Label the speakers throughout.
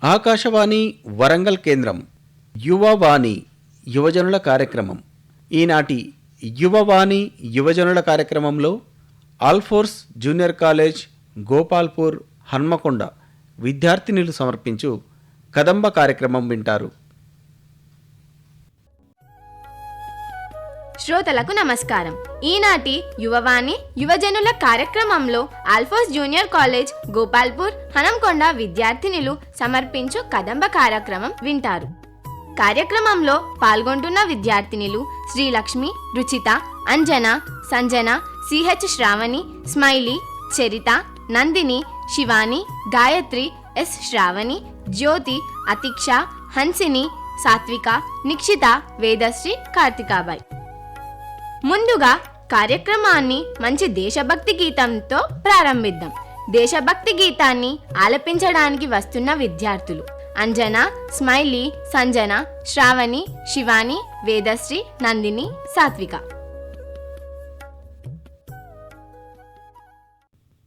Speaker 1: ఆకాశవాణి వరంగల్ కేంద్రం యువవాణి యువజనుల కార్యక్రమం. ఈనాటి యువవాణి యువజనుల కార్యక్రమంలో ఆల్ఫోర్స్ జూనియర్ కాలేజ్ గోపాల్పూర్ హన్మకొండ విద్యార్థినులు సమర్పించు కదంబ కార్యక్రమం వింటారు.
Speaker 2: శ్రోతలకు నమస్కారం. ఈనాటి యువవాణి యువజనుల కార్యక్రమంలో ఆల్ఫోర్స్ జూనియర్ కాలేజ్ గోపాల్పూర్ హన్మకొండ విద్యార్థినులు సమర్పించు కదంబ కార్యక్రమం వింటారు. కార్యక్రమంలో పాల్గొంటున్న విద్యార్థినులు శ్రీలక్ష్మి, రుచిత, అంజన, సంజన, సిహెచ్ శ్రావణి, స్మైలీ, చరిత, నందిని, శివాని, గాయత్రి, ఎస్ శ్రావణి, జ్యోతి, అతిక్ష, హన్సిని, సాత్విక, నిక్షిత, వేదశ్రీ, కార్తికాబాయ్. ముందుగా కార్యక్రమాన్ని మంచి దేశభక్తి గీతంతో ప్రారంభిద్దాం. దేశభక్తి గీతాన్ని ఆలపించడానికి వస్తున్న విద్యార్థులు అంజన, స్మైలీ, సంజన, శ్రావణి, శివాని, వేదశ్రీ, నందిని, సాత్విక.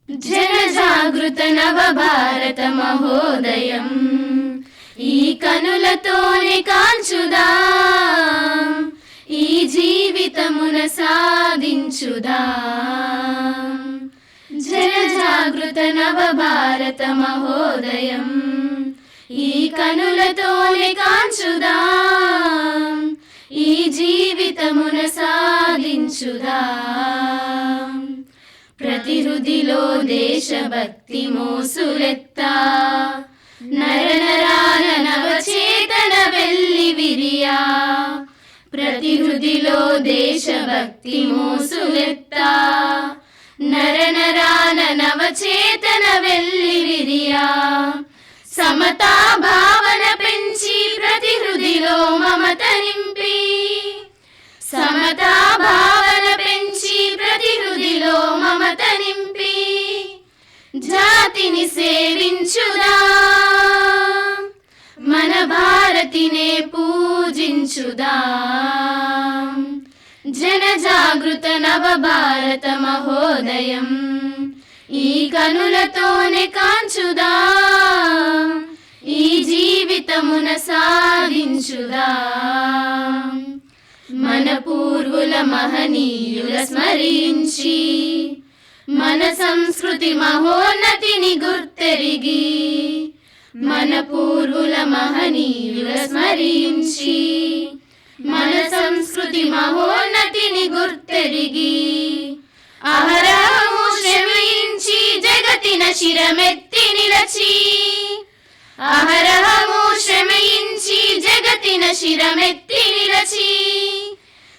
Speaker 3: జన జాగృత నవ భారత మహోదయం, ఈ కనులతోనే కాల్చుదా, ఈ జీవితమున సాధించుదా. జన జాగృత నవ భారత మహోదయం, ఈ కనులతోనే కాల్చుదా, ఈ జీవితమున సాధించుదా. ప్రతి హృదిలో దేశభక్తి మోసులెత్తా, నరనరాన నవచేతన వెల్లి విరియా. ప్రతి హృదిలో దేశభక్తి మోసులెత్తా, నరనరాన నవచేతన వెల్లి విరియా. సమతా భావన పెంచి ప్రతి హృదిలో మమత నింపి, సమతా భావన పెంచి ప్రతి హృదిలో మమత నింపి, జాతిని సేవించుదా, మన భారతినే పూజించుదా. జన జాగృత నవ భారత మహోదయం, ఈ కనులతోనే కాంచుదా, ఈ జీవితమున సాధించుదా. మన పూర్వుల మహనీయుల స్మరించి, మన సంస్కృతి మహోన్నతిని గుర్తెరిగి, మన పూర్వుల మహనీయుల స్మరించి, మన సంస్కృతి మహోన్నతిని గుర్తెరిగి, అహరహము శ్రమించి జగతిన శిరమెత్తి నిలచి, అహరహము శ్రమించి జగతిన శిరమెత్తి నిలచి,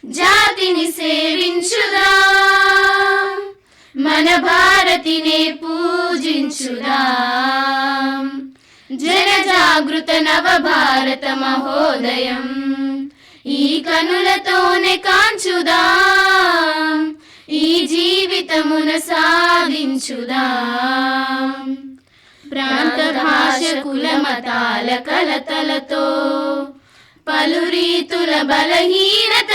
Speaker 3: జాతిని సేవించుదా, మన భారతినే పూజించుదా. జన జాగృత నవ భారత మహోదయం, ఈ కనులతోనే కాంచుదా, ఈ జీవితమున సాధించుదా. ప్రాంత భాష కుల మతాల కలతలతో పలు రీతుల బలహీనతలావరించే,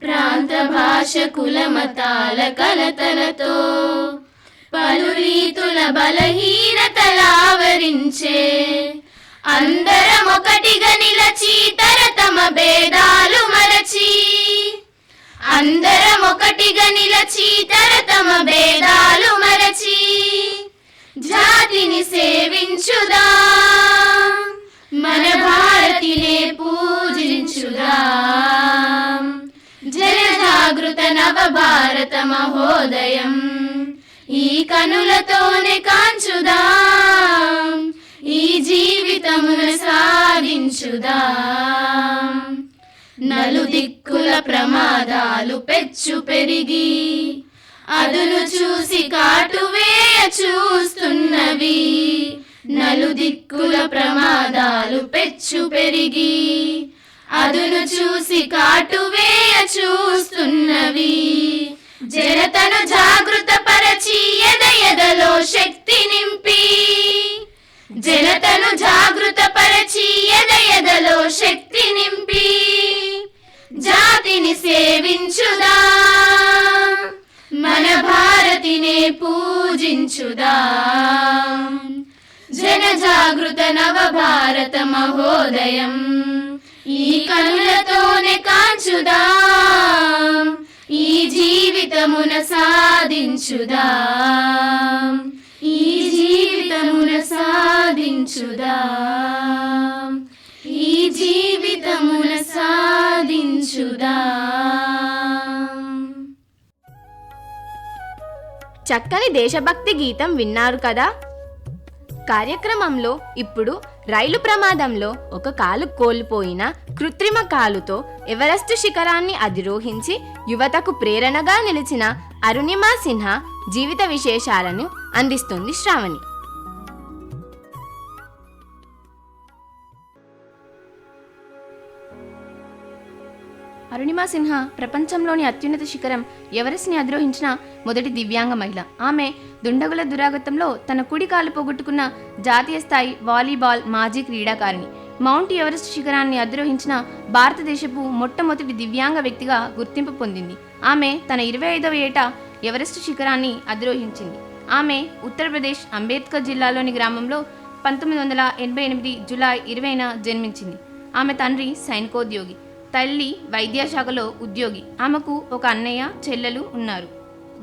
Speaker 3: ప్రాంత భాష కుల మతాల కలతలతో పలు రీతుల బలహీనతలావరించే. అందరం ఒకటిగా నిలచి తరతమ భేదాలు మరచి, అందరం ఒకటిగా నిలచి తరతమ భేదాలు మరచి, జాతిని సేవించుదా, మన భారతినే పూజించుదా. జన జాగృత నవ భారత మహోదయం, ఈ కనులతోనే కాంచుదా, ఈ జీవితమున సాధించుదా. నలుదిక్కుల ప్రమాదాలు పెచ్చు పెరిగి, అదును చూసి కాటువేయ చూస్తున్నవి. నలుదిక్కుల ప్రమాదాలు పెచ్చు పెరిగి, అదును చూసి కాటువేయ చూస్తున్నవి. జనతను జాగృత పరచి ఎద ఎదలో శక్తి నింపి, జనతను జాగృత పరచి ఎద ఎదలో శక్తి నింపి, జాతిని సేవించుదా, మన భారతినే పూజించుదా. జనజాగృత నవభారత మహోదయం. ఈ కనులతోనే కాంచుదాం, ఈ జీవితమున సాధించుదాం, ఈ జీవితమున సాధించుదాం, ఈ జీవితమున సాధించుదాం.
Speaker 2: చక్కని దేశభక్తి గీతం విన్నారు కదా. కార్యక్రమంలో ఇప్పుడు రైలు ప్రమాదంలో ఒక కాలు కోల్పోయిన కృత్రిమ కాలుతో ఎవరెస్ట్ శిఖరాన్ని అధిరోహించి యువతకు ప్రేరణగా నిలిచిన అరుణిమా సిన్హా జీవిత విశేషాలను అందిస్తుంది శ్రావణి. అరుణిమా సిన్హా ప్రపంచంలోని అత్యున్నత శిఖరం ఎవరెస్ట్ని అధిరోహించిన మొదటి దివ్యాంగ మహిళ. ఆమె దుండగుల దురాగతంలో తన కుడి కాలు పోగొట్టుకున్న జాతీయ స్థాయి వాలీబాల్ మాజీ క్రీడాకారిణి. మౌంట్ ఎవరెస్ట్ శిఖరాన్ని అధిరోహించిన భారతదేశపు మొట్టమొదటి దివ్యాంగ వ్యక్తిగా గుర్తింపు పొందింది. ఆమె తన 25వ ఏట ఎవరెస్ట్ శిఖరాన్ని అధిరోహించింది. ఆమె ఉత్తరప్రదేశ్ అంబేద్కర్ జిల్లాలోని గ్రామంలో 1988 జూలై 20న జన్మించింది. ఆమె తండ్రి సైనికోద్యోగి, తల్లి వైద్యశాఖలో ఉద్యోగి. ఆమెకు ఒక అన్నయ్య, చెల్లెలు ఉన్నారు.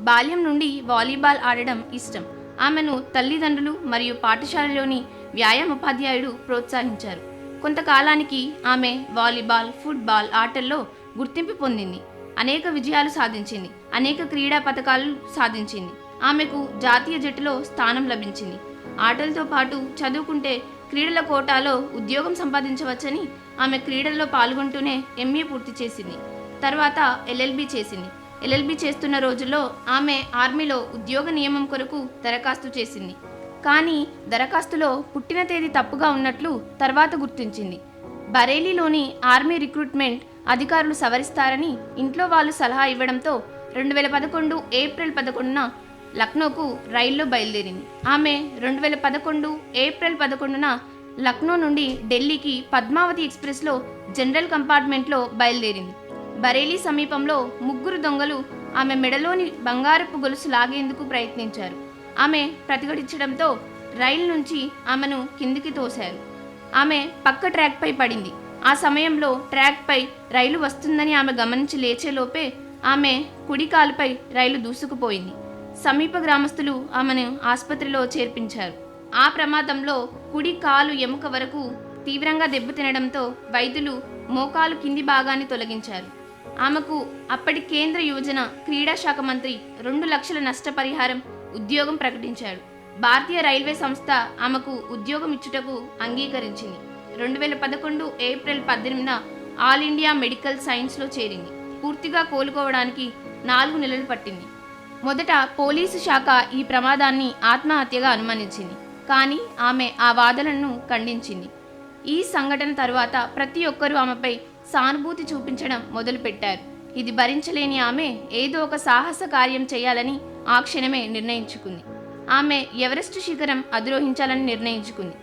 Speaker 2: బాల్యం నుండి వాలీబాల్ ఆడడం ఇష్టం. ఆమెను తల్లిదండ్రులు మరియు పాఠశాలలోని వ్యాయామోపాధ్యాయుడు ప్రోత్సహించారు. కొంతకాలానికి ఆమె వాలీబాల్, ఫుట్బాల్ ఆటల్లో గుర్తింపు పొందింది. అనేక విజయాలు సాధించింది. అనేక క్రీడా పథకాలు సాధించింది. ఆమెకు జాతీయ జట్టులో స్థానం లభించింది. ఆటలతో పాటు చదువుకుంటే క్రీడల కోటాలో ఉద్యోగం సంపాదించవచ్చని ఆమె క్రీడల్లో పాల్గొంటూనే ఎంఏ పూర్తి చేసింది. తర్వాత ఎల్ఎల్బి చేసింది. ఎల్ఎల్బి చేస్తున్న రోజుల్లో ఆమె ఆర్మీలో ఉద్యోగ నియమం కొరకు దరఖాస్తు చేసింది. కానీ దరఖాస్తులో పుట్టిన తేదీ తప్పుగా ఉన్నట్లు తర్వాత గుర్తించింది. బరేలీలోని ఆర్మీ రిక్రూట్మెంట్ అధికారులు సవరిస్తారని ఇంట్లో వాళ్ళు సలహా ఇవ్వడంతో 2011 ఏప్రిల్ 11న లక్నోకు రైల్లో బయలుదేరింది. ఆమె 2011 ఏప్రిల్ 11న లక్నో నుండి ఢిల్లీకి పద్మావతి ఎక్స్ప్రెస్లో జనరల్ కంపార్ట్మెంట్లో బయలుదేరింది. బరేలీ సమీపంలో 3 దొంగలు ఆమె మెడలోని బంగారపు గొలుసు లాగేందుకు ప్రయత్నించారు. ఆమె ప్రతిఘటించడంతో రైలు నుంచి ఆమెను కిందికి తోశారు. ఆమె పక్క ట్రాక్పై పడింది. ఆ సమయంలో ట్రాక్పై రైలు వస్తుందని ఆమె గమనించి లేచేలోపే ఆమె కుడి కాలుపై రైలు దూసుకుపోయింది. సమీప గ్రామస్తులు ఆమెను ఆసుపత్రిలో చేర్పించారు. ఆ ప్రమాదంలో కుడి కాలు ఎముక వరకు తీవ్రంగా దెబ్బతినడంతో వైద్యులు మోకాలు కింది భాగాన్ని తొలగించారు. ఆమెకు అప్పటి కేంద్ర యువజన క్రీడా శాఖ మంత్రి 2 లక్షల నష్టపరిహారం ఉద్యోగం ప్రకటించాడు. భారతీయ రైల్వే సంస్థ ఆమెకు ఉద్యోగం ఇచ్చుటకు అంగీకరించింది. 2011 ఏప్రిల్ 18న ఆల్ ఇండియా మెడికల్ సైన్స్లో చేరింది. పూర్తిగా కోలుకోవడానికి 4 నెలలు పట్టింది. మొదట పోలీసు శాఖ ఈ ప్రమాదాన్ని ఆత్మహత్యగా అనుమానించింది. కానీ ఆమె ఆ వాదనలను ఖండించింది. ఈ సంఘటన తరువాత ప్రతి ఒక్కరూ ఆమెపై సానుభూతి చూపించడం మొదలుపెట్టారు. ఇది భరించలేని ఆమె ఏదో ఒక సాహస కార్యం చేయాలని ఆ క్షణమే నిర్ణయించుకుంది. ఆమె ఎవరెస్ట్ శిఖరం అధిరోహించాలని నిర్ణయించుకుంది.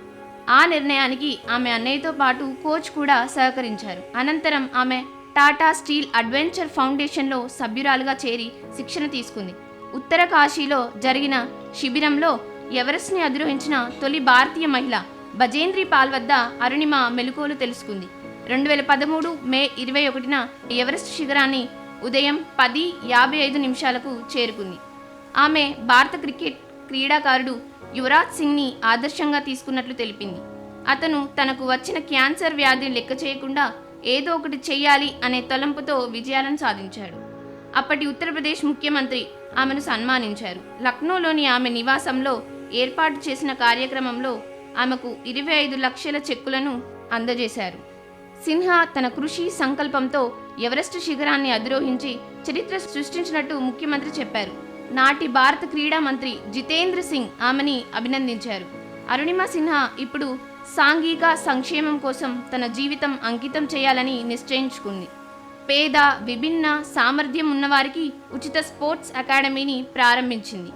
Speaker 2: ఆ నిర్ణయానికి ఆమె అన్నయ్యతో పాటు కోచ్ కూడా సహకరించారు. అనంతరం ఆమె టాటా స్టీల్ అడ్వెంచర్ ఫౌండేషన్లో సభ్యురాలుగా చేరి శిక్షణ తీసుకుంది. ఉత్తర కాశీలో జరిగిన శిబిరంలో ఎవరెస్ట్ని అధిరోహించిన తొలి భారతీయ మహిళ బజేంద్రి పాల్ వద్ద అరుణిమ మెలకువలు తెలుసుకుంది. 2013 మే 21న ఎవరెస్ట్ శిఖరాన్ని ఉదయం 10:55 చేరుకుంది. ఆమె భారత క్రికెట్ క్రీడాకారుడు యువరాజ్ సింగ్ని ఆదర్శంగా తీసుకున్నట్లు తెలిపింది. అతను తనకు వచ్చిన క్యాన్సర్ వ్యాధిని లెక్క చేయకుండా ఏదో ఒకటి చెయ్యాలి అనే తలంపుతో విజయాలను సాధించాడు. అప్పటి ఉత్తరప్రదేశ్ ముఖ్యమంత్రి ఆమెను సన్మానించారు. లక్నోలోని ఆమె నివాసంలో ఏర్పాటు చేసిన కార్యక్రమంలో ఆమెకు 25 లక్షల చెక్కులను అందజేశారు. సిన్హా తన కృషి సంకల్పంతో ఎవరెస్ట్ శిఖరాన్ని అధిరోహించి చరిత్ర సృష్టించినట్టు ముఖ్యమంత్రి చెప్పారు. నాటి భారత క్రీడా మంత్రి జితేంద్ర సింగ్ ఆమెని అభినందించారు. అరుణిమ సిన్హా ఇప్పుడు సాంఘిక సంక్షేమం కోసం తన జీవితం అంకితం చేయాలని నిశ్చయించుకుంది. పేద, విభిన్న సామర్థ్యం ఉన్నవారికి ఉచిత స్పోర్ట్స్ అకాడమీని ప్రారంభించింది.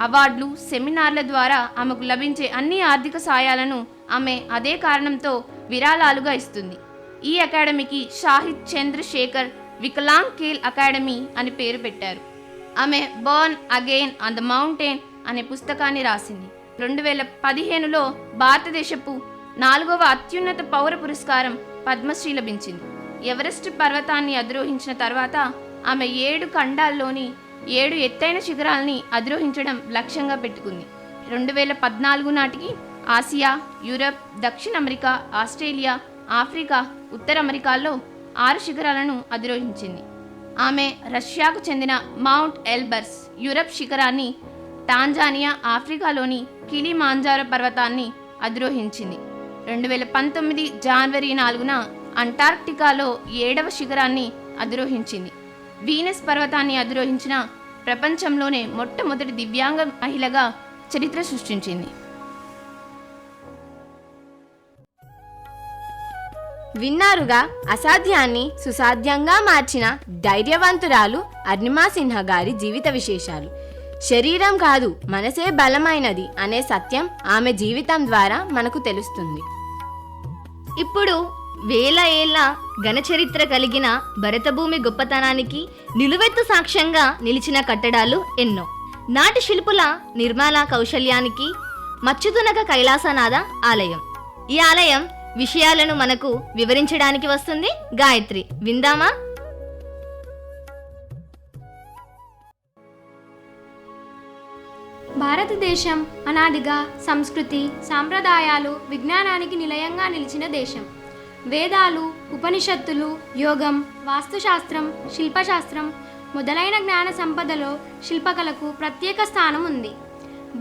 Speaker 2: అవార్డులు, సెమినార్ల ద్వారా ఆమెకు లభించే అన్ని ఆర్థిక సాయాలను ఆమె అదే కారణంతో విరాళాలుగా ఇస్తుంది. ఈ అకాడమీకి షాహిద్ చంద్రశేఖర్ వికలాంగ్ ఖేల్ అకాడమీ అని పేరు పెట్టారు. ఆమె burn again on the mountain అనే పుస్తకాన్ని రాసింది. 2015లో భారతదేశపు 4వ అత్యున్నత పౌర పురస్కారం పద్మశ్రీ లభించింది. ఎవరెస్ట్ పర్వతాన్ని అధిరోహించిన తర్వాత ఆమె 7 ఖండాల్లోని 7 ఎత్తైన శిఖరాల్ని అధిరోహించడం లక్ష్యంగా పెట్టుకుంది. 2014 నాటికి ఆసియా, యూరప్, దక్షిణ అమెరికా, ఆస్ట్రేలియా, ఆఫ్రికా, ఉత్తర అమెరికాల్లో 6 శిఖరాలను అధిరోహించింది. ఆమె రష్యాకు చెందిన మౌంట్ ఎల్బర్స్ యూరప్ శిఖరాన్ని, టాంజానియా ఆఫ్రికాలోని కిలిమాంజారో పర్వతాన్ని అధిరోహించింది. 2019 జనవరి 4న అంటార్క్టికాలో 7వ శిఖరాన్ని అధిరోహించింది. వీనస్ పర్వతాన్ని అధిరోహించిన ప్రపంచంలోనే మొట్టమొదటి దివ్యాంగ మహిళగా చరిత్ర సృష్టించింది.
Speaker 4: విన్నారుగా, అసాధ్యాన్ని సుసాధ్యంగా మార్చిన ధైర్యవంతురాలు అరుణిమా సిన్హా గారి జీవిత విశేషాలు. శరీరం కాదు, మనసే బలమైనది అనే సత్యం ఆమె జీవితం ద్వారా మనకు తెలుస్తుంది.
Speaker 5: ఇప్పుడు వేల ఏళ్ల ఘనచరిత్ర కలిగిన భరతభూమి గొప్పతనానికి నిలువెత్తు సాక్ష్యంగా నిలిచిన కట్టడాలు ఎన్నో. నాటి శిల్పుల నిర్మాణ కౌశల్యానికి మచ్చుతునక కైలాసనాథ ఆలయం. ఈ ఆలయం విషయాలను మనకు వివరించడానికి వస్తుంది గాయత్రి. విందామా?
Speaker 6: భారతదేశం అనాదిగా సంస్కృతి, సాంప్రదాయాలు, విజ్ఞానానికి నిలయంగా నిలిచిన దేశం. వేదాలు, ఉపనిషత్తులు, యోగం, వాస్తుశాస్త్రం, శిల్పశాస్త్రం మొదలైన జ్ఞాన సంపదలో శిల్పకళకు ప్రత్యేక స్థానం ఉంది.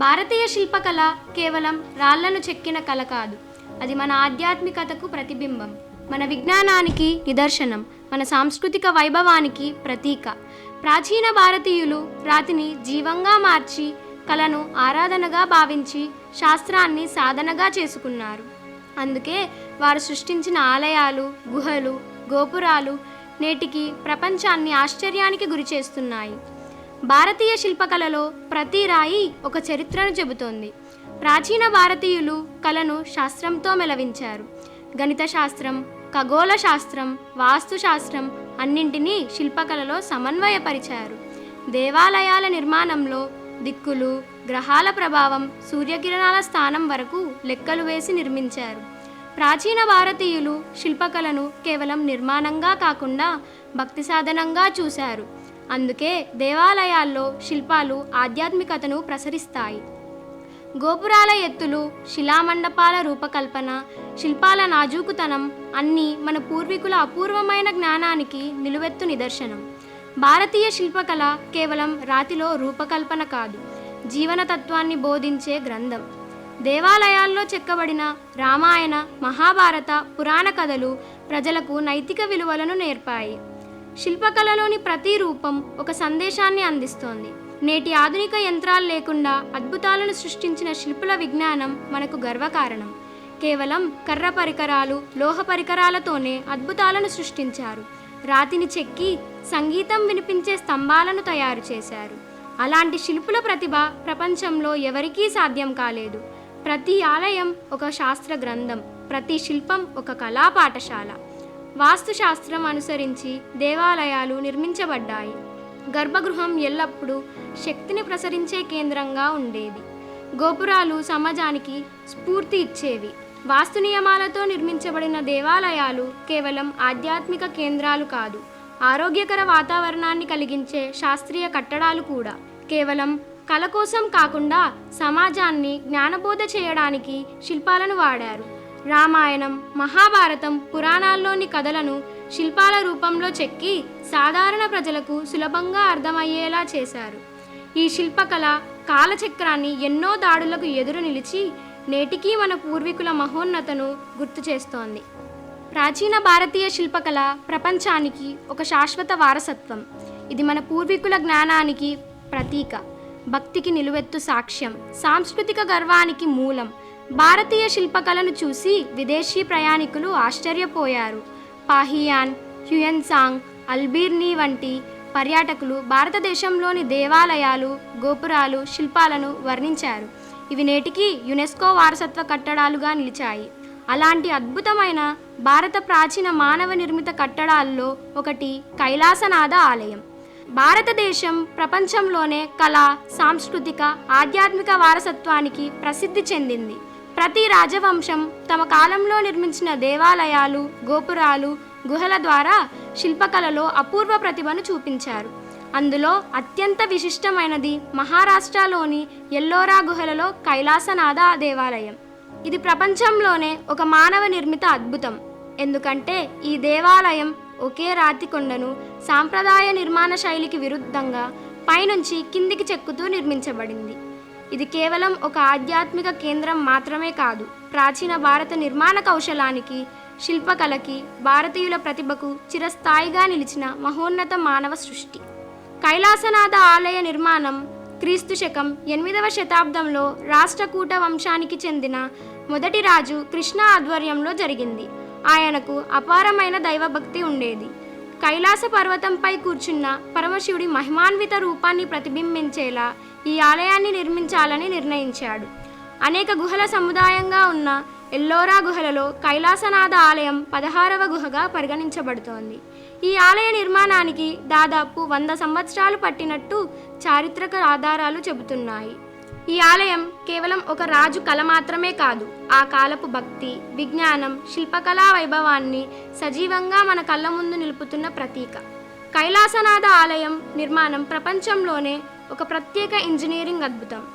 Speaker 6: భారతీయ శిల్పకళ కేవలం రాళ్లను చెక్కిన కళ కాదు, అది మన ఆధ్యాత్మికతకు ప్రతిబింబం, మన విజ్ఞానానికి నిదర్శనం, మన సాంస్కృతిక వైభవానికి ప్రతీక. ప్రాచీన భారతీయులు రాతిని జీవంగా మార్చి కళను ఆరాధనగా భావించి శాస్త్రాన్ని సాధనగా చేసుకున్నారు. అందుకే వారు సృష్టించిన ఆలయాలు, గుహలు, గోపురాలు నేటికి ప్రపంచాన్ని ఆశ్చర్యానికి గురి చేస్తున్నాయి. భారతీయ శిల్పకళలో ప్రతి రాయి ఒక చరిత్రను చెబుతోంది. ప్రాచీన భారతీయులు కళను శాస్త్రంతో మెలవించారు. గణిత శాస్త్రం, ఖగోళ శాస్త్రం, వాస్తుశాస్త్రం అన్నింటినీ శిల్పకళలో సమన్వయపరిచారు. దేవాలయాల నిర్మాణంలో దిక్కులు, గ్రహాల ప్రభావం, సూర్యకిరణాల స్థానం వరకు లెక్కలు వేసి నిర్మించారు. ప్రాచీన భారతీయులు శిల్పకళను కేవలం నిర్మాణంగా కాకుండా భక్తి సాధనంగా చూశారు. అందుకే దేవాలయాల్లో శిల్పాలు ఆధ్యాత్మికతను ప్రసరిస్తాయి. గోపురాల ఎత్తులు, శిలామండపాల రూపకల్పన, శిల్పాల నాజూకుతనం అన్నీ మన పూర్వీకుల అపూర్వమైన జ్ఞానానికి నిలువెత్తు నిదర్శనం. భారతీయ శిల్పకళ కేవలం రాతిలో రూపకల్పన కాదు, జీవనతత్వాన్ని బోధించే గ్రంథం. దేవాలయాల్లో చెక్కబడిన రామాయణ, మహాభారత, పురాణ కథలు ప్రజలకు నైతిక విలువలను నేర్పాయి. శిల్పకళలోని ప్రతి రూపం ఒక సందేశాన్ని అందిస్తోంది. నేటి ఆధునిక యంత్రాలు లేకుండా అద్భుతాలను సృష్టించిన శిల్పుల విజ్ఞానం మనకు గర్వకారణం. కేవలం కర్ర పరికరాలు, లోహ పరికరాలతోనే అద్భుతాలను సృష్టించారు. రాతిని చెక్కి సంగీతం వినిపించే స్తంభాలను తయారు చేశారు. అలాంటి శిల్పుల ప్రతిభ ప్రపంచంలో ఎవరికీ సాధ్యం కాలేదు. ప్రతి ఆలయం ఒక శాస్త్ర గ్రంథం, ప్రతి శిల్పం ఒక కళా పాఠశాల. వాస్తుశాస్త్రం అనుసరించి దేవాలయాలు నిర్మించబడ్డాయి. గర్భగృహం ఎల్లప్పుడూ శక్తిని ప్రసరించే కేంద్రంగా ఉండేది. గోపురాలు సమాజానికి స్ఫూర్తి ఇచ్చేవి. వాస్తు నియమాలతో నిర్మించబడిన దేవాలయాలు కేవలం ఆధ్యాత్మిక కేంద్రాలు కాదు, ఆరోగ్యకర వాతావరణాన్ని కలిగించే శాస్త్రీయ కట్టడాలు కూడా. కేవలం కళ కోసం కాకుండా సమాజాన్ని జ్ఞానబోధ చేయడానికి శిల్పాలను వాడారు. రామాయణం, మహాభారతం, పురాణాల్లోని కథలను శిల్పాల రూపంలో చెక్కి సాధారణ ప్రజలకు సులభంగా అర్థమయ్యేలా చేశారు. ఈ శిల్పకళ కాలచక్రాన్ని ఎన్నో దాడులకు ఎదురు నిలిచి నేటికీ మన పూర్వీకుల మహోన్నతను గుర్తు చేస్తోంది. ప్రాచీన భారతీయ శిల్పకళ ప్రపంచానికి ఒక శాశ్వత వారసత్వం. ఇది మన పూర్వీకుల జ్ఞానానికి ప్రతీక, భక్తికి నిలువెత్తు సాక్ష్యం, సాంస్కృతిక గర్వానికి మూలం. భారతీయ శిల్పకళను చూసి విదేశీ ప్రయాణికులు ఆశ్చర్యపోయారు. పాహియాన్, హ్యుయెన్సాంగ్, అల్బీర్నీ వంటి పర్యాటకులు భారతదేశంలోని దేవాలయాలు, గోపురాలు, శిల్పాలను వర్ణించారు. ఇవి నేటికి యునెస్కో వారసత్వ కట్టడాలుగా నిలిచాయి. అలాంటి అద్భుతమైన భారత ప్రాచీన మానవ నిర్మిత కట్టడాల్లో ఒకటి కైలాసనాథ ఆలయం. భారతదేశం ప్రపంచంలోనే కళా, సాంస్కృతిక, ఆధ్యాత్మిక వారసత్వానికి ప్రసిద్ధి చెందింది. ప్రతి రాజవంశం తమ కాలంలో నిర్మించిన దేవాలయాలు, గోపురాలు, గుహల ద్వారా శిల్పకళలో అపూర్వ ప్రతిభను చూపించారు. అందులో అత్యంత విశిష్టమైనది మహారాష్ట్రలోని ఎల్లోరా గుహలలో కైలాసనాథ దేవాలయం. ఇది ప్రపంచంలోనే ఒక మానవ నిర్మిత అద్భుతం. ఎందుకంటే ఈ దేవాలయం ఒకే రాతి కొండను సాంప్రదాయ నిర్మాణ శైలికి విరుద్ధంగా పైనుంచి కిందికి చెక్కుతూ నిర్మించబడింది. ఇది కేవలం ఒక ఆధ్యాత్మిక కేంద్రం మాత్రమే కాదు, ప్రాచీన భారత నిర్మాణ కౌశలానికి, శిల్పకళకి, భారతీయుల ప్రతిభకు చిరస్థాయిగా నిలిచిన మహోన్నత మానవ సృష్టి. కైలాసనాథ ఆలయ నిర్మాణం క్రీస్తు శకం 8వ శతాబ్దంలో రాష్ట్రకూట వంశానికి చెందిన మొదటి రాజు కృష్ణ ఆధ్వర్యంలో జరిగింది. ఆయనకు అపారమైన దైవభక్తి ఉండేది. కైలాస పర్వతంపై కూర్చున్న పరమశివుడి మహిమాన్విత రూపాన్ని ప్రతిబింబించేలా ఈ ఆలయాన్ని నిర్మించాలని నిర్ణయించాడు. అనేక గుహల సముదాయంగా ఉన్న ఎల్లోరా గుహలలో కైలాసనాథ ఆలయం 16వ గుహగా పరిగణించబడుతోంది. ఈ ఆలయ నిర్మాణానికి దాదాపు 100 సంవత్సరాలు పట్టినట్టు చారిత్రక ఆధారాలు చెబుతున్నాయి. ఈ ఆలయం కేవలం ఒక రాజు కళ మాత్రమే కాదు, ఆ కాలపు భక్తి, విజ్ఞానం, శిల్పకళా వైభవాన్ని సజీవంగా మన కళ్ళ ముందు నిలుపుతున్న ప్రతీక. కైలాసనాథ ఆలయం నిర్మాణం ప్రపంచంలోనే ఒక ప్రత్యేక ఇంజనీరింగ్ అద్భుతం.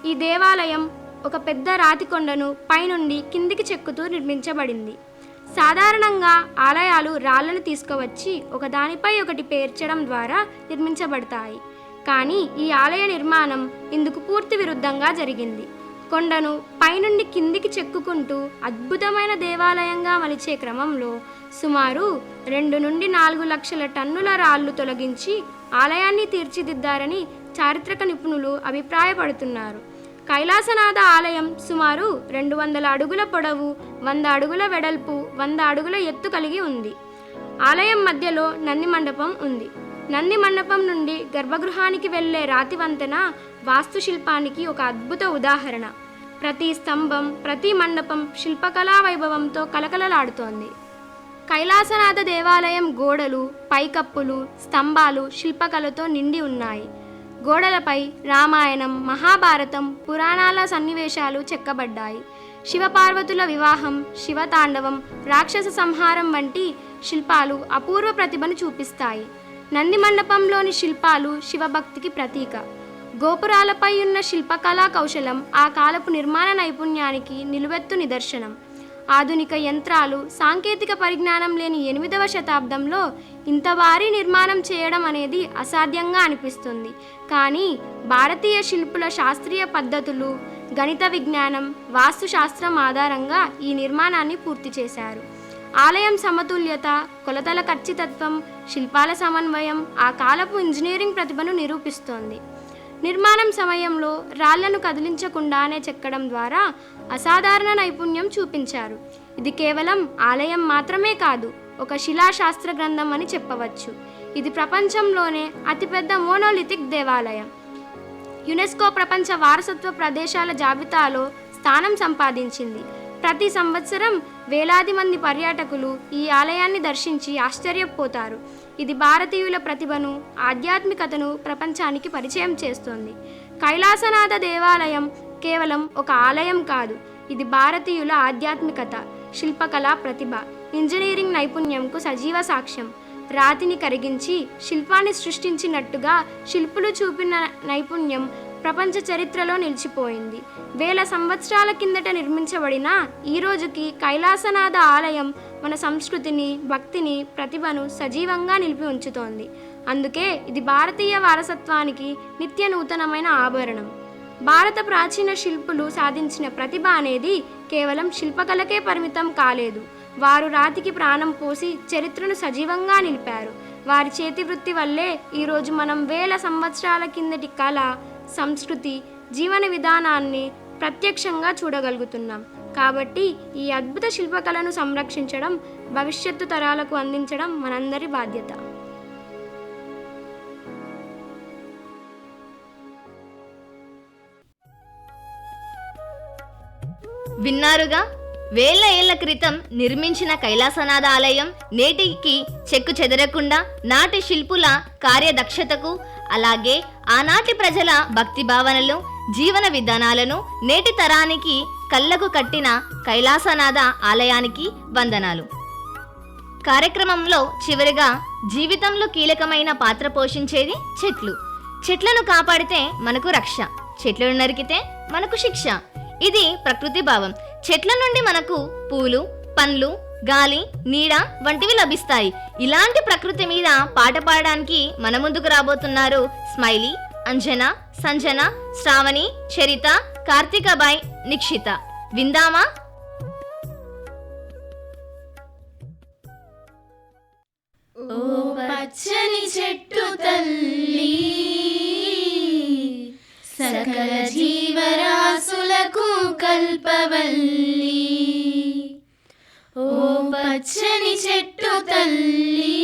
Speaker 6: ఈ దేవాలయం ఒక పెద్ద రాతి కొండను పైనుండి కిందికి చెక్కుతూ నిర్మించబడింది. సాధారణంగా ఆలయాలు రాళ్లను తీసుకువచ్చి ఒకదానిపై ఒకటి పేర్చడం ద్వారా నిర్మించబడతాయి. కానీ ఈ ఆలయ నిర్మాణం ఇందుకు పూర్తి విరుద్ధంగా జరిగింది. కొండను పైనుండి కిందికి చెక్కుకుంటూ అద్భుతమైన దేవాలయంగా మలిచే క్రమంలో సుమారు 2 నుండి 4 లక్షల టన్నుల రాళ్లు తొలగించి ఆలయాన్ని తీర్చిదిద్దారని చారిత్రక నిపుణులు అభిప్రాయపడుతున్నారు. కైలాసనాథ ఆలయం సుమారు 200 అడుగుల పొడవు, 100 అడుగుల వెడల్పు, 100 అడుగుల ఎత్తు కలిగి ఉంది. ఆలయం మధ్యలో నంది మండపం ఉంది. నంది మండపం నుండి గర్భగృహానికి వెళ్లే రాతి వంతెన వాస్తుశిల్పానికి ఒక అద్భుత ఉదాహరణ. ప్రతి స్తంభం, ప్రతి మండపం శిల్పకళా వైభవంతో కలకలలాడుతోంది. కైలాసనాథ దేవాలయం గోడలు, పైకప్పులు, స్తంభాలు శిల్పకళతో నిండి ఉన్నాయి. గోడలపై రామాయణం, మహాభారతం, పురాణాల సన్నివేశాలు చెక్కబడ్డాయి. శివపార్వతుల వివాహం, శివతాండవం, రాక్షస సంహారం వంటి శిల్పాలు అపూర్వ ప్రతిభను చూపిస్తాయి. నంది మండపంలోని శిల్పాలు శివభక్తికి ప్రతీక. గోపురాలపై ఉన్న శిల్పకళా కౌశలం ఆ కాలపు నిర్మాణ నైపుణ్యానికి నిలువెత్తు నిదర్శనం. ఆధునిక యంత్రాలు, సాంకేతిక పరిజ్ఞానం లేని 8వ శతాబ్దంలో ఇంత భారీ నిర్మాణం చేయడం అనేది అసాధ్యంగా అనిపిస్తుంది. కానీ భారతీయ శిల్పుల శాస్త్రీయ పద్ధతులు, గణిత విజ్ఞానం, వాస్తుశాస్త్రం ఆధారంగా ఈ నిర్మాణాన్ని పూర్తి చేశారు. ఆలయం సమతుల్యత, కొలతల ఖచ్చితత్వం, శిల్పాల సమన్వయం ఆ కాలపు ఇంజనీరింగ్ ప్రతిభను నిరూపిస్తోంది. నిర్మాణం సమయంలో రాళ్లను కదిలించకుండానే చెక్కడం ద్వారా అసాధారణ నైపుణ్యం చూపించారు. ఇది కేవలం ఆలయం మాత్రమే కాదు, ఒక శిలాశాస్త్ర గ్రంథం అని చెప్పవచ్చు. ఇది ప్రపంచంలోనే అతిపెద్ద మోనోలిథిక్ దేవాలయం. యునెస్కో ప్రపంచ వారసత్వ ప్రదేశాల జాబితాలో స్థానం సంపాదించింది. ప్రతి సంవత్సరం వేలాది మంది పర్యాటకులు ఈ ఆలయాన్ని దర్శించి ఆశ్చర్యపోతారు. ఇది భారతీయుల ప్రతిభను, ఆధ్యాత్మికతను ప్రపంచానికి పరిచయం చేస్తోంది. కైలాసనాథ దేవాలయం కేవలం ఒక ఆలయం కాదు, ఇది భారతీయుల ఆధ్యాత్మికత, శిల్పకళా ప్రతిభ, ఇంజనీరింగ్ నైపుణ్యంకు సజీవ సాక్ష్యం. రాతిని కరిగించి శిల్పాన్ని సృష్టించినట్టుగా శిల్పులు చూపిన నైపుణ్యం ప్రపంచ చరిత్రలో నిలిచిపోయింది. వేల సంవత్సరాల కిందట నిర్మించబడిన ఈ రోజుకి కైలాసనాథ ఆలయం మన సంస్కృతిని, భక్తిని, ప్రతిభను సజీవంగా నిలిపి ఉంచుతోంది. అందుకే ఇది భారతీయ వారసత్వానికి నిత్య నూతనమైన ఆభరణం. భారత ప్రాచీన శిల్పులు సాధించిన ప్రతిభ అనేది కేవలం శిల్పకళకే పరిమితం కాలేదు. వారు రాతికి ప్రాణం పోసి చరిత్రను సజీవంగా నిలిపారు. వారి చేతి వృత్తి వల్లే ఈరోజు మనం వేల సంవత్సరాల కిందటి కళ, సంస్కృతి, జీవన విధానాన్ని ప్రత్యక్షంగా చూడగలుగుతున్నాం. కాబట్టి ఈ అద్భుత శిల్పకళను సంరక్షించడం, భవిష్యత్తు తరాలకు అందించడం మనందరి బాధ్యత.
Speaker 5: విన్నారుగా వేల ఏళ్ల క్రితం నిర్మించిన కైలాసనాథ ఆలయం నేటికి చెక్కు చెదరకుండా నాటి శిల్పుల కార్యదక్షతకు, అలాగే ఆనాటి ప్రజల భక్తి భావనలు, జీవన విధానాలను నేటి తరానికి కళ్ళకు కట్టిన కైలాసనాథ ఆలయానికి వందనాలు. కార్యక్రమంలో చివరిగా జీవితంలో కీలకమైన పాత్ర పోషించేది చెట్లు. చెట్లను కాపాడితే మనకు రక్ష, చెట్లను నరికితే మనకు శిక్ష. ఇది ప్రకృతి భావం. చెట్ల నుండి మనకు పూలు, పండ్లు, గాలి, నీడ వంటివి లభిస్తాయి. ఇలాంటి ప్రకృతి మీద పాట పాడడానికి మన ముందుకు రాబోతున్నారు స్మైలీ, అంజన, సంజన, శ్రావణి, చరిత, కార్తికబాయ్, నిక్షిత. విందామా?
Speaker 3: ఓ పచ్చని చెట్టు తల్లి, సకల జీవరాశులకు కల్పవల్లి. ఓ పచ్చని చెట్టు తల్లి,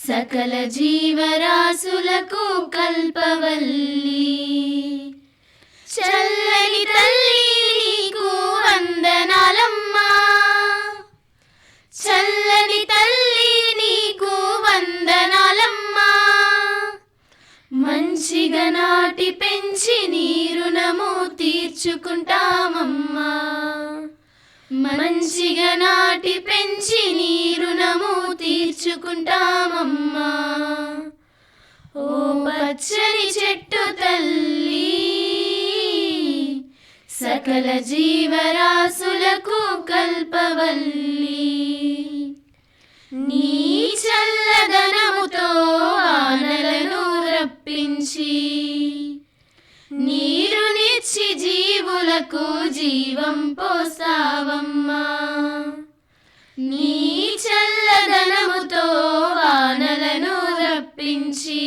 Speaker 3: సకల జీవరాశులకు కల్పవల్లి. చల్లని తల్లి నీకు వందనాలమ్మా, చల్లని తల్లి నీకు వందనాలమ్మా. మంచిగా నాటి పెంచి నీ రుణము తీర్చుకుంటామమ్మా, మంచిగా నాటి పెంచి నీ రుణము తీర్చుకుంటామమ్మా. ఓ పచ్చని చెట్టు తల్లి, సకల జీవరాశులకు కల్పవల్లి. నీ చల్లదనముతో ఆనలను రప్పించి, నీరునిచ్చి జీవులకు జీవం పోసావమ్మా. నీ చల్లదనముతో వానలను రప్పించి,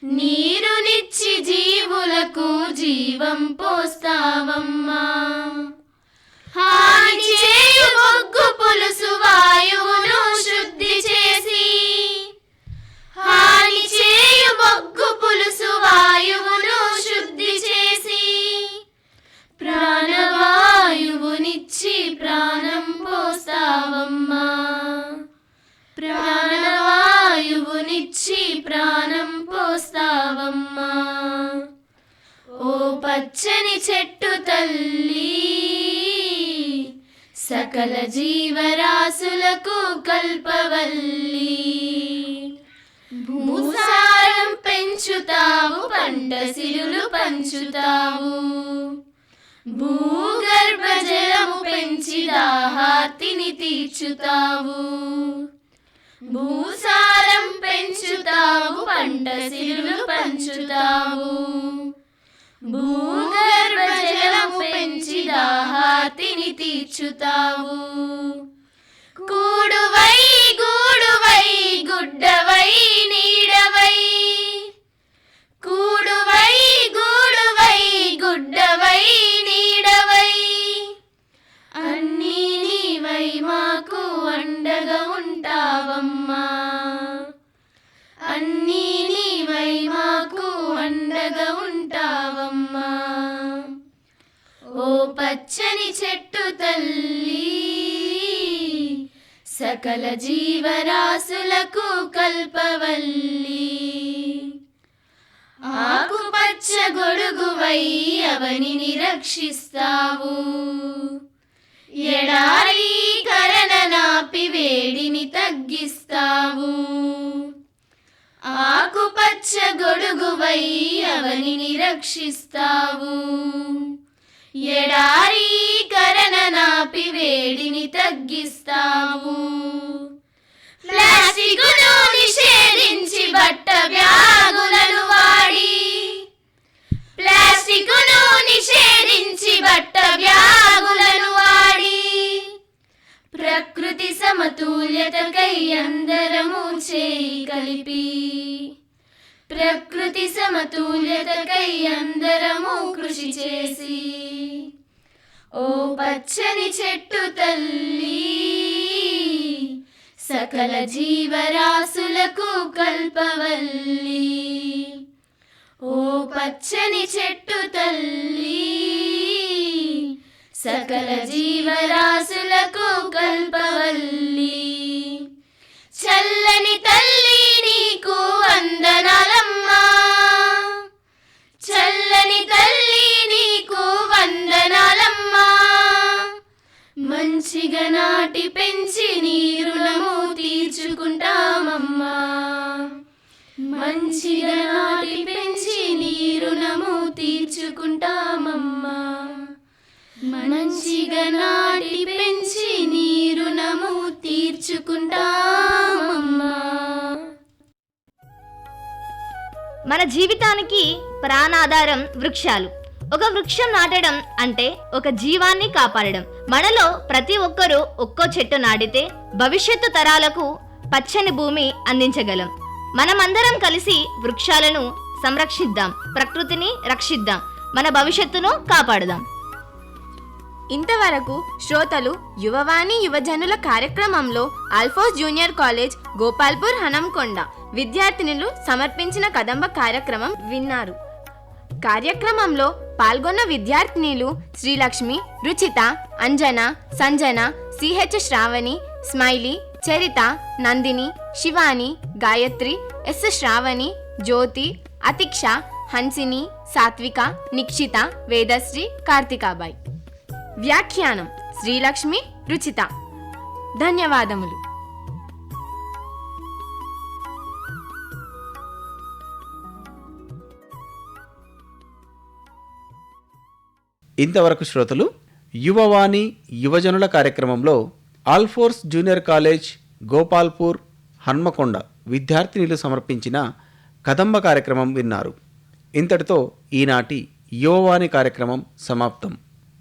Speaker 3: నీరునిచ్చి జీవులకు జీవం పోస్తావమ్మా. హాని చేయు బొగ్గు పులుసు వాయువును శుద్ధి చేసి, హాని చేయు బొగ్గు పులుసు వాయువును శుద్ధి చేసి, ప్రాణవాయువునిచ్చి ప్రాణం పోస్తావమ్మా, ప్రాణవాయువునిచ్చి ప్రాణం పోస్తావమ్మా. ఓ పచ్చని చెట్టు తల్లి, సకల జీవరాశులకు కల్పవల్లి. భూసారం పెంచుతావు, పంట సిరులు పంచుతావు, భూగర్భ జలము పెంచి దాహార్తిని తీర్చుతావు. భూసారం పెంచుతావు, పంట సిరులు పంచుతావు, భూగర్భ జలము పెంచి దాహార్తిని తీర్చుతావు. కూడువై గూడువై గుడ్డవై నీడవై, కూడువై గూడువై గుడ్డవై నీడవై, అన్నీ నీవై మాకు అండగా ఉంటావమ్మా, అన్నీ నీవై మాకు అండగా ఉంటావమ్మా. ఓ పచ్చని చెట్టు తల్లి, సకల జీవరాశులకు కల్పవల్లి. ఆకుపచ్చ గొడుగువై అవనిని రక్షిస్తావు, ఎడారి కరణ నాపి వేడిని తగ్గిస్తావు. ఆకుపచ్చ గొడుగువై అవనిని రక్షిస్తావు, ఎడారి కరణ నాపి వేడిని తగ్గిస్తావు. ప్లాస్టికును నిషేధించి బట్ట బ్యాగులను వాడి, ప్లాస్టికును నిషేధించి బట్ట బ్యాగులను వాడి, ప్రకృతి సమతుల్యతకై అందరము చేయి కలిపి, ప్రకృతి సమతుల్యతకై అందరము కృషి చేసి. ఓ పచ్చని చెట్టు తల్లి, సకల జీవరాశులకు కల్పవల్లి. ఓ పచ్చని చెట్టు తల్లి, సకల జీవరాశులకు కల్పవల్లి. చల్లని తల్లి నీకు వందనాలమ్మా, చల్లని తల్లి నీకు వందనాలమ్మా. మంచిగా నాటి పెంచి నీ రుణము తీర్చుకుంటామమ్మా, మంచిగా నాటి పెంచి నీ రుణము తీర్చుకుంటామమ్మా, మంచిగా నాటి పెంచి నీ రుణము తీర్చుకుంటామమ్మా.
Speaker 5: మన జీవితానికి ప్రాణాధారం వృక్షాలు. ఒక వృక్షం నాటడం అంటే ఒక జీవాన్ని కాపాడడం. మనలో ప్రతి ఒక్కరూ ఒక్కో చెట్టు నాటితే భవిష్యత్తు తరాలకు పచ్చని భూమి అందించగలం. మనమందరం కలిసి వృక్షాలను సంరక్షిద్దాం, ప్రకృతిని రక్షిద్దాం, మన భవిష్యత్తును కాపాడుదాం.
Speaker 4: ఇంతవరకు శ్రోతలు యువవాణి యువజనుల కార్యక్రమంలో ఆల్ఫోస్ జూనియర్ కాలేజ్ గోపాల్పూర్ హనంకొండ విద్యార్థినులు సమర్పించిన కదంబ కార్యక్రమం విన్నారు. కార్యక్రమంలో పాల్గొన్న విద్యార్థినులు శ్రీలక్ష్మి, రుచిత, అంజన, సంజన, సిహెచ్ శ్రావణి, స్మైలీ, చరిత, నందిని, శివాని, గాయత్రి, ఎస్ శ్రావణి, జ్యోతి, అతిక్ష, హన్సిని, సాత్విక, నిక్షిత, వేదశ్రీ, కార్తికాబాయ్. వ్యాఖ్యానం శ్రీలక్ష్మి, రుచిత. ధన్యవాదములు.
Speaker 1: ఇంతవరకు శ్రోతలు యువవాణి యువజనుల కార్యక్రమంలో ఆల్ఫోర్స్ జూనియర్ కాలేజ్ గోపాల్పూర్ హన్మకొండ విద్యార్థినులు సమర్పించిన కదంబ కార్యక్రమం విన్నారు. ఇంతటితో ఈనాటి యువవాణి కార్యక్రమం సమాప్తం.